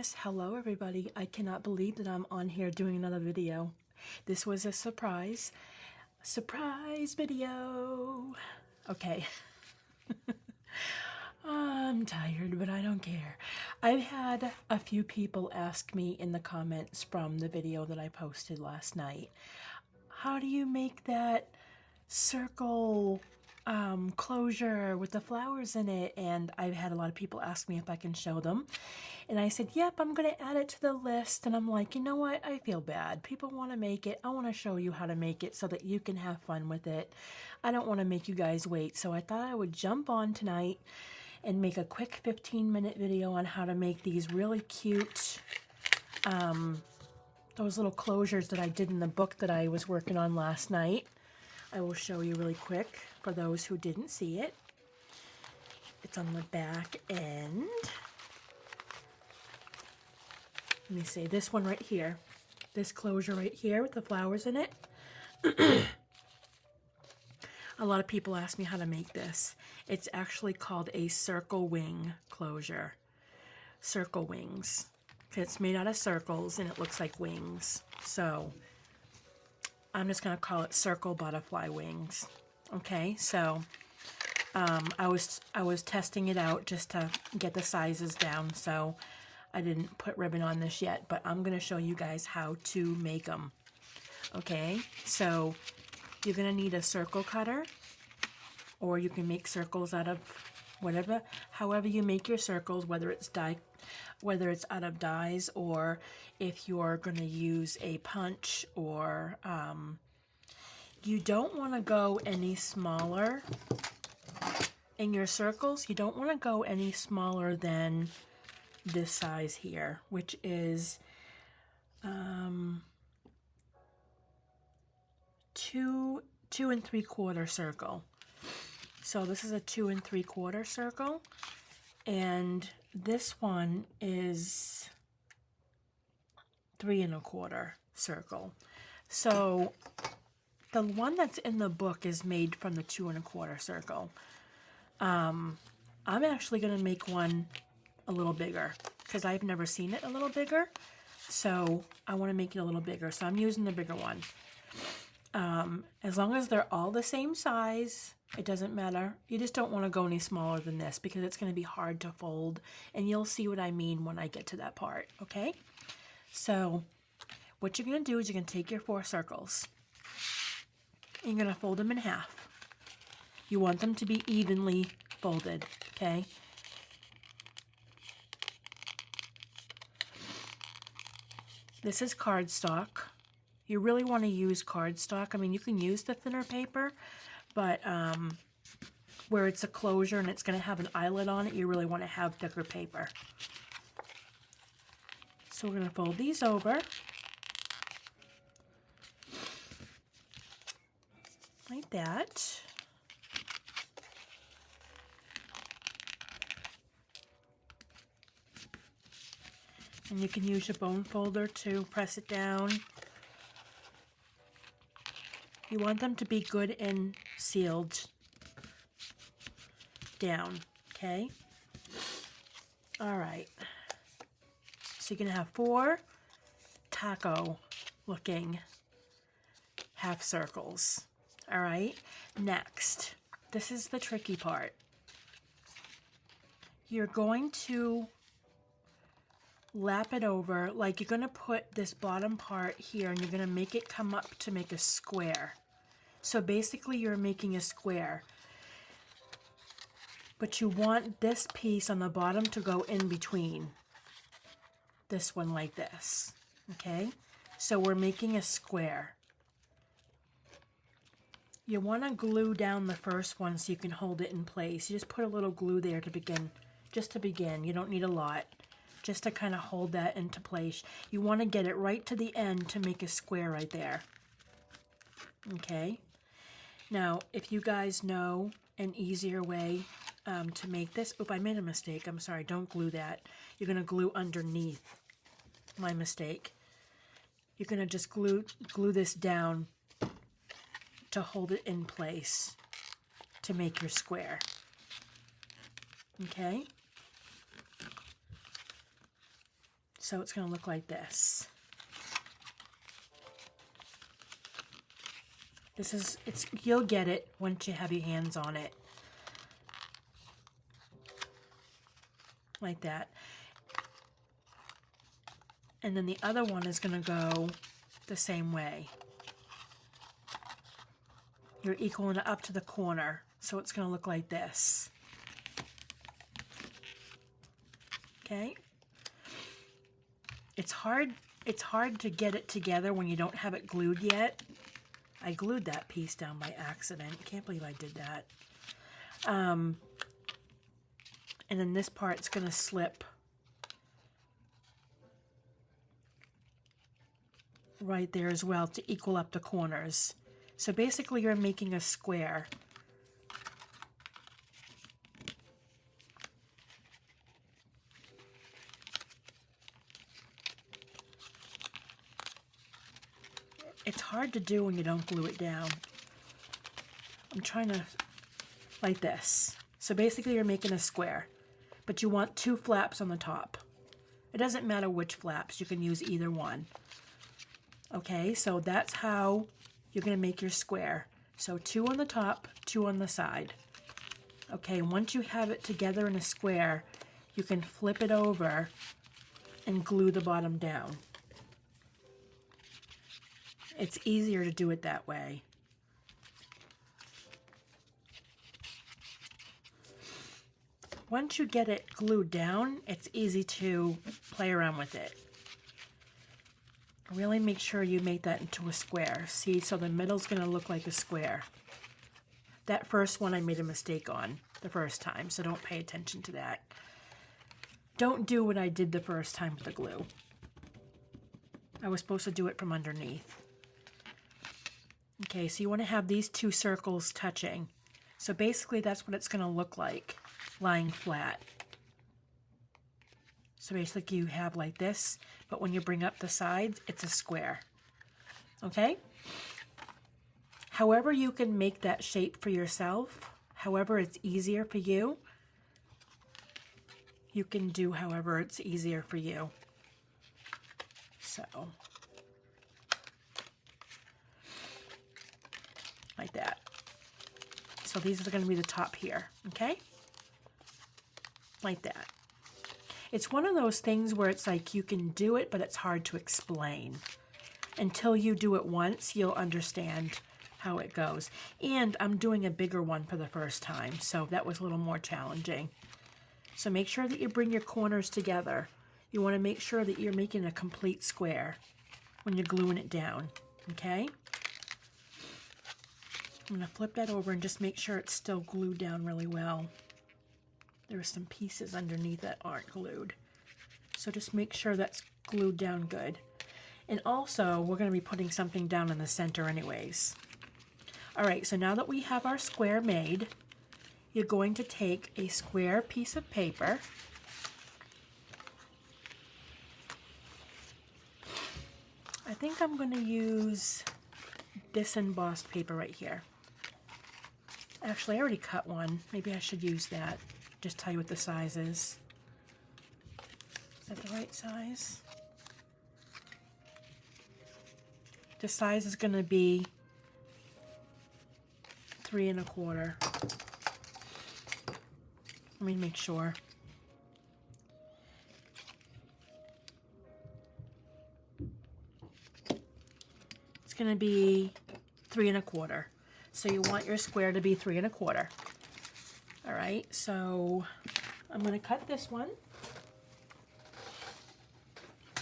Yes, hello everybody. I cannot believe that I'm on here doing another video. This was a surprise video. Okay. I'm tired, but I don't care. I've had a few people ask me in the comments from the video that I posted last night, how do you make that circle closure with the flowers in it? And I've had a lot of people ask me if I can show them, and I said yep, I'm gonna add it to the list. And I'm like, you know what, I feel bad, people want to make it, I want to show you how to make it so that you can have fun with it. I don't want to make you guys wait, so I thought I would jump on tonight and make a quick 15-minute video on how to make these really cute those little closures that I did in the book that I was working on last night. I will show you really quick for those who didn't see it. It's on the back end. Let me see, this one right here. This closure right here with the flowers in it. A lot of people ask me how to make this. It's actually called a circle wing closure. Circle wings. It's made out of circles and it looks like wings. So I'm just going to call it circle butterfly wings. Okay, so I was testing it out just to get the sizes down, so I didn't put ribbon on this yet, but I'm going to show you guys how to make them. Okay, so you're going to need a circle cutter, or you can make circles out of whatever, however you make your circles, whether it's out of dies, or if you're going to use a punch, or you don't want to go any smaller in your circles. You don't want to go any smaller than this size here, which is 2 3/4 circle. So this is a 2 3/4 circle, and this one is 3 1/4 circle. So the one that's in the book is made from the 2 1/4 circle. I'm actually going to make one a little bigger because I've never seen it a little bigger. So I want to make it a little bigger. So I'm using the bigger one. As long as they're all the same size, it doesn't matter. You just don't want to go any smaller than this because it's going to be hard to fold. And you'll see what I mean when I get to that part. Okay? So what you're going to do is you're going to take your 4 circles. You're going to fold them in half. You want them to be evenly folded, okay? This is cardstock. You really want to use cardstock. I mean, you can use the thinner paper, but where it's a closure and it's going to have an eyelet on it, you really want to have thicker paper. So we're going to fold these over. Like that. And you can use your bone folder to press it down. You want them to be good and sealed down, okay? All right. So you're going to have 4 taco looking half circles. All right, next, this is the tricky part. You're going to lap it over, like you're going to put this bottom part here and you're going to make it come up to make a square. So basically you're making a square. But you want this piece on the bottom to go in between this one like this. Okay? So we're making a square. You want to glue down the first one so you can hold it in place. You just put a little glue there to begin, just to begin. You don't need a lot, just to kind of hold that into place. You want to get it right to the end to make a square right there. Okay? Now, if you guys know an easier way to make this, oop, I made a mistake. I'm sorry, don't glue that. You're going to glue underneath. My mistake. You're going to just glue this down to hold it in place to make your square. Okay? So it's going to look like this. You'll get it once you have your hands on it. Like that. And then the other one is going to go the same way. You're equaling it up to the corner, so it's going to look like this. Okay? It's hard to get it together when you don't have it glued yet. I glued that piece down by accident. Can't believe I did that. And then this part's going to slip right there as well to equal up the corners. So basically you're making a square. It's hard to do when you don't glue it down. I'm trying to, like this. So basically you're making a square, but you want 2 flaps on the top. It doesn't matter which flaps, you can use either one. Okay, so that's how you're going to make your square. So 2 on the top, 2 on the side. Okay, once you have it together in a square, you can flip it over and glue the bottom down. It's easier to do it that way. Once you get it glued down, it's easy to play around with it. Really make sure you make that into a square. See, so the middle's going to look like a square. That first one I made a mistake on the first time, so don't pay attention to that. Don't do what I did the first time with the glue. I was supposed to do it from underneath. Okay, so you want to have these 2 circles touching. So basically that's what it's going to look like, lying flat. So basically you have like this, but when you bring up the sides, it's a square. Okay? However you can make that shape for yourself, however it's easier for you, you can do however it's easier for you. So, like that. So these are going to be the top here, okay? Like that. It's one of those things where it's like you can do it, but it's hard to explain. Until you do it once, you'll understand how it goes. And I'm doing a bigger one for the first time, so that was a little more challenging. So make sure that you bring your corners together. You want to make sure that you're making a complete square when you're gluing it down, okay? I'm going to flip that over and just make sure it's still glued down really well. There are some pieces underneath that aren't glued. So just make sure that's glued down good. And also, we're going to be putting something down in the center anyways. All right, so now that we have our square made, you're going to take a square piece of paper. I think I'm going to use this embossed paper right here. Actually, I already cut one. Maybe I should use that. Just tell you what the size is. Is that the right size? The size is going to be 3 1/4. Let me make sure. It's going to be 3 1/4. So you want your square to be 3 1/4. All right, so I'm going to cut this one.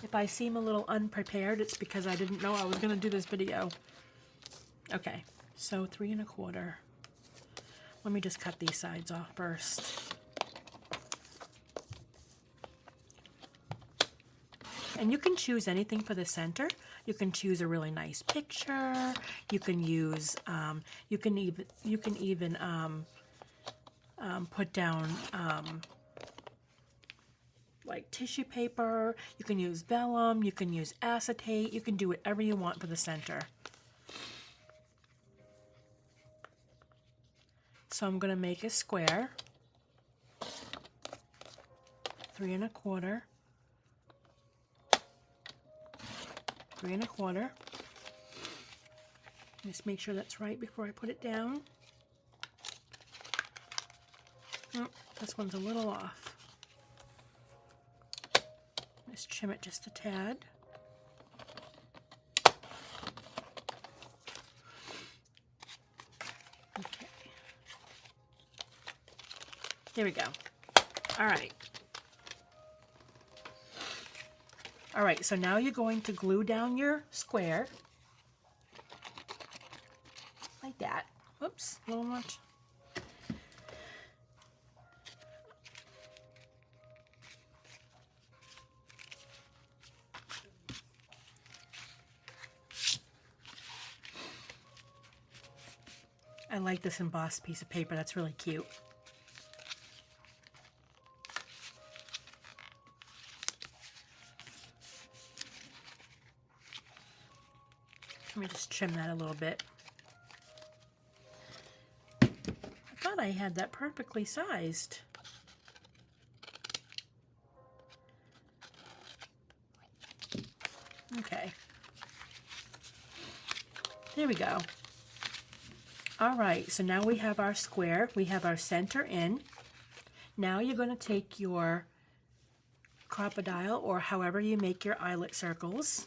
If I seem a little unprepared, it's because I didn't know I was going to do this video. Okay, so 3 1/4. Let me just cut these sides off first. And you can choose anything for the center. You can choose a really nice picture. You can use, you can even put down like tissue paper. You can use vellum. You can use acetate. You can do whatever you want for the center. So I'm going to make a square, 3 1/4. 3 1/4. Just make sure that's right before I put it down. Oh, this one's a little off. Just trim it just a tad. Okay. There we go. All right. All right, so now you're going to glue down your square. Like that. Whoops, a little much. I like this embossed piece of paper. That's really cute. Let me just trim that a little bit. I thought I had that perfectly sized. Okay. There we go. All right, so now we have our square. We have our center in. Now you're going to take your crocodile, or however you make your eyelet circles.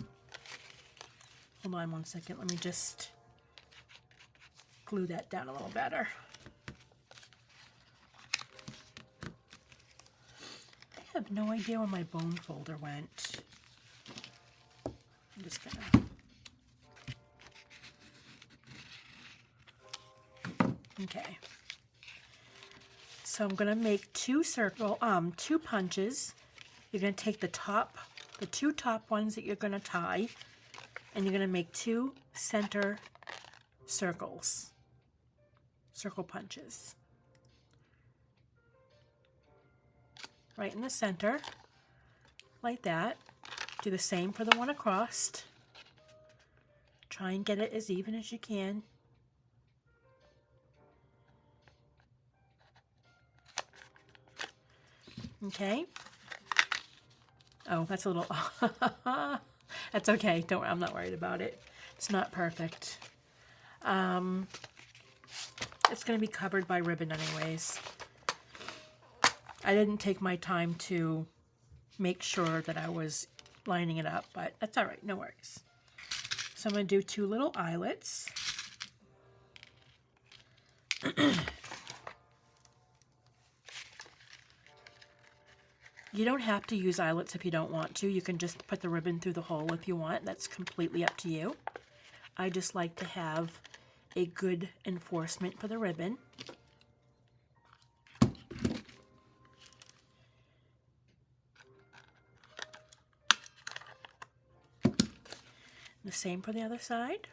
Hold on 1 second. Let me just glue that down a little better. I have no idea where my bone folder went. I'm just gonna... Okay. So I'm gonna make two punches. You're gonna take the two top ones that you're gonna tie, and you're gonna make 2 center circles, circle punches. Right in the center, like that. Do the same for the one across. Try and get it as even as you can. Okay. Oh, that's a little... That's okay. I'm not worried about it. It's not perfect. It's going to be covered by ribbon anyways. I didn't take my time to make sure that I was lining it up, but that's all right. No worries. So I'm going to do 2 little eyelets. You don't have to use eyelets if you don't want to. You can just put the ribbon through the hole if you want. That's completely up to you. I just like to have a good enforcement for the ribbon. The same for the other side.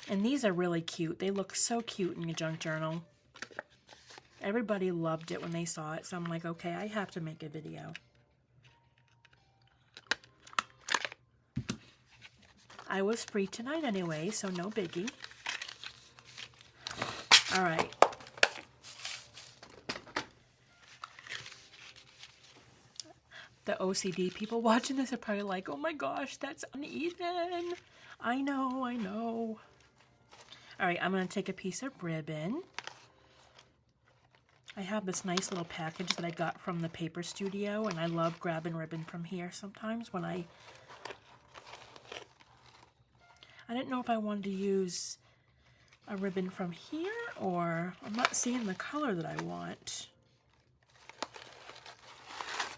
And these are really cute. They look so cute in your junk journal. Everybody loved it when they saw it, so I'm like, okay, I have to make a video. I was free tonight anyway, so no biggie. All right. The OCD people watching this are probably like, oh my gosh, that's uneven. I know, I know. All right, I'm going to take a piece of ribbon. I have this nice little package that I got from the paper studio, and I love grabbing ribbon from here sometimes when I didn't know if I wanted to use a ribbon from here, or I'm not seeing the color that I want.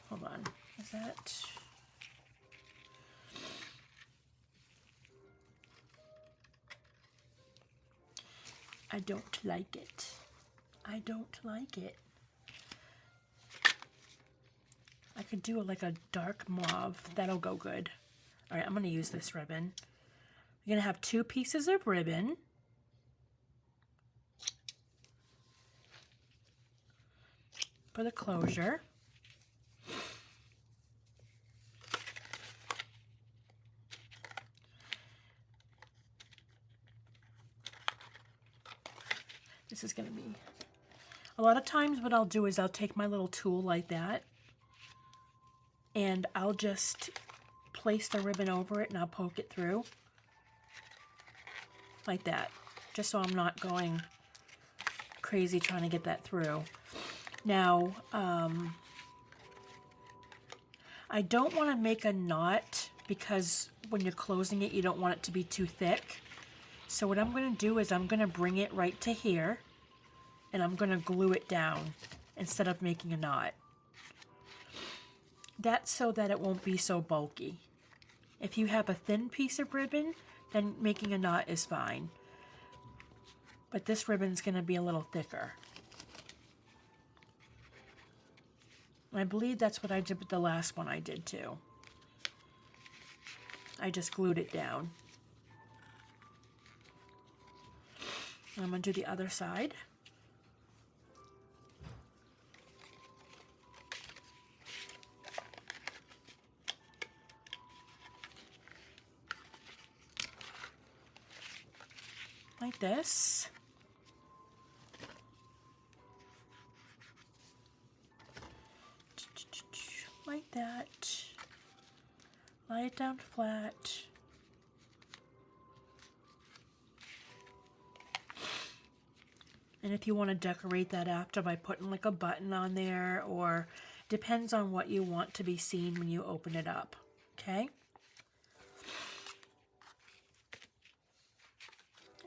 Hold on. Is that... I don't like it. I don't like it. I could do like a dark mauve. That'll go good. All right, I'm going to use this ribbon. You're going to have 2 pieces of ribbon. For the closure. This is going to be... A lot of times what I'll do is I'll take my little tool like that, and I'll just place the ribbon over it and I'll poke it through like that, just so I'm not going crazy trying to get that through. Now, I don't want to make a knot because when you're closing it, you don't want it to be too thick. So what I'm going to do is I'm going to bring it right to here and I'm going to glue it down instead of making a knot. That's so that it won't be so bulky. If you have a thin piece of ribbon, then making a knot is fine. But this ribbon's going to be a little thicker. I believe that's what I did with the last one I did too. I just glued it down. I'm going to do the other side. Like this. Like that. Lie it down flat. And if you want to decorate that after by putting like a button on there, or depends on what you want to be seen when you open it up. Okay?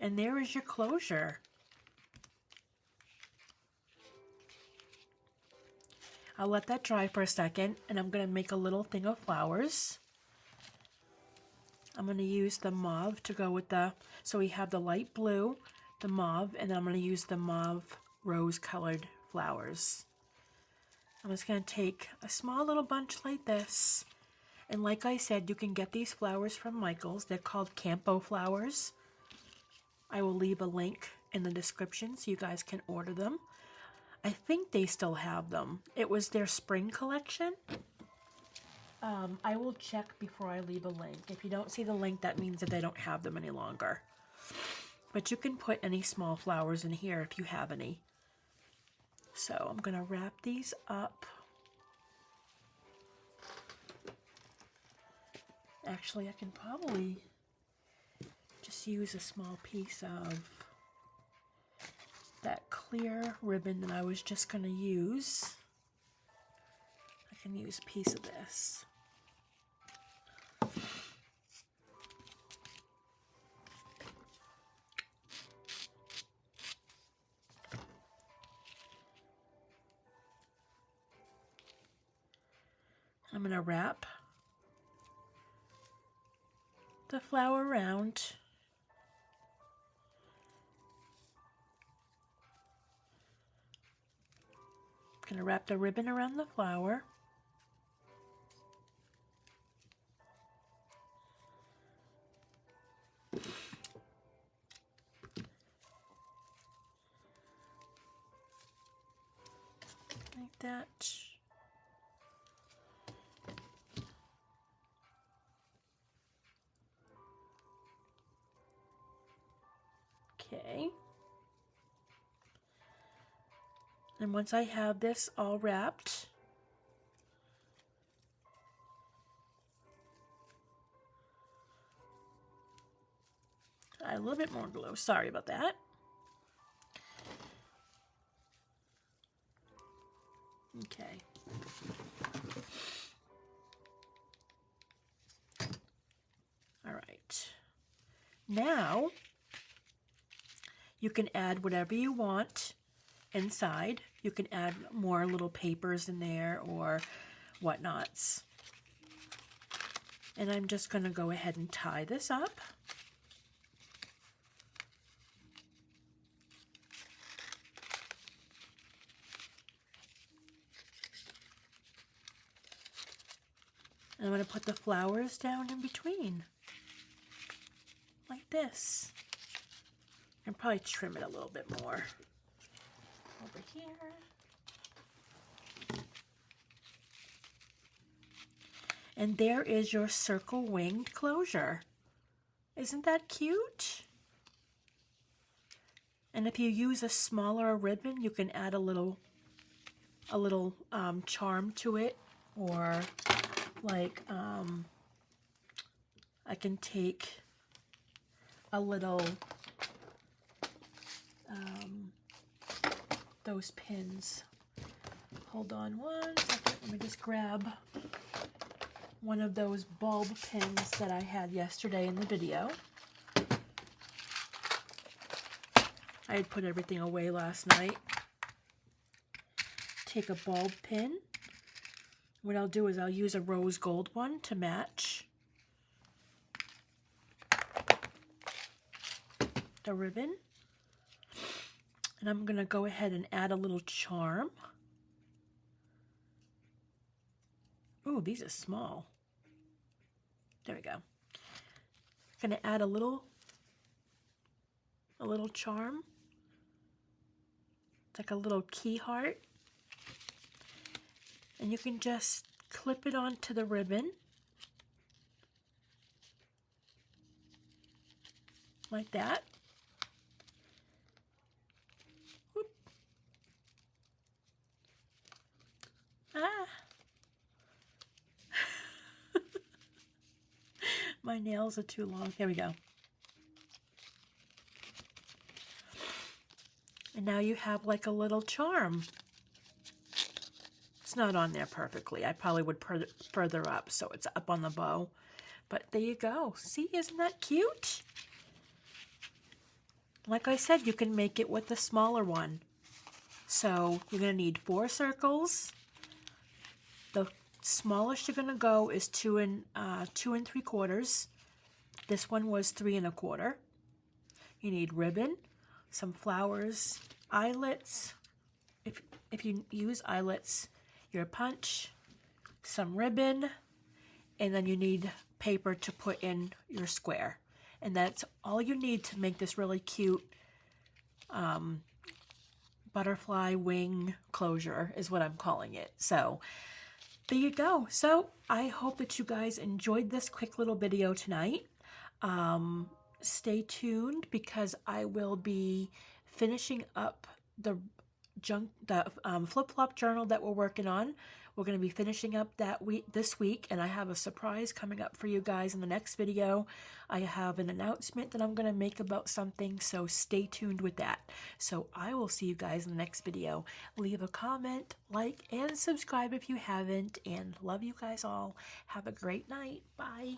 And there is your closure. I'll let that dry for a second, and I'm going to make a little thing of flowers. I'm going to use the mauve to go with the, so we have the light blue, the mauve, and then I'm going to use the mauve rose colored flowers. I'm just going to take a small little bunch like this. And like I said, you can get these flowers from Michael's. They're called Campo flowers. I will leave a link in the description so you guys can order them. I think they still have them. It was their spring collection. I will check before I leave a link. If you don't see the link, that means that they don't have them any longer. But you can put any small flowers in here if you have any. So I'm going to wrap these up. Actually, I can probably just use a small piece of that clear ribbon that I was just going to use. I can use a piece of this. I'm going to wrap the flower around. I'm going to wrap the ribbon around the flower. Like that. Okay. And once I have this all wrapped, add a little bit more glue. Sorry about that. Okay. All right. Now, you can add whatever you want inside. You can add more little papers in there or whatnots. And I'm just going to go ahead and tie this up. And I'm going to put the flowers down in between, like this. And probably trim it a little bit more over here. And there is your circle winged closure. Isn't that cute? And if you use a smaller ribbon, you can add a little charm to it, or like I can take a little those pins. Hold on one second. Let me just grab one of those bulb pins that I had yesterday in the video. I had put everything away last night. Take a bulb pin. What I'll do is I'll use a rose gold one to match the ribbon. And I'm going to go ahead and add a little charm. Ooh, these are small. There we go. Going to add a little charm. It's like a little key heart. And you can just clip it onto the ribbon. Like that. Whoop. Ah. My nails are too long. Here we go. And now you have like a little charm. It's not on there perfectly. I probably would further up so it's up on the bow. But there you go. See, isn't that cute? Like I said, you can make it with the smaller one. So you're going to need 4 circles. The smallest you're going to go is 2 3/4. This one was 3 1/4. You need ribbon, some flowers, eyelets. If you use eyelets, your punch, some ribbon, and then you need paper to put in your square. And that's all you need to make this really cute butterfly wing closure is what I'm calling it. So there you go. So I hope that you guys enjoyed this quick little video tonight. Stay tuned because I will be finishing up the flip-flop journal that we're working on. We're going to be finishing up this week, and I have a surprise coming up for you guys in the next video. I have an announcement that I'm going to make about something, so stay tuned with that. So I will see you guys in the next video. Leave a comment, like, and subscribe if you haven't, and love you guys all. Have a great night. Bye.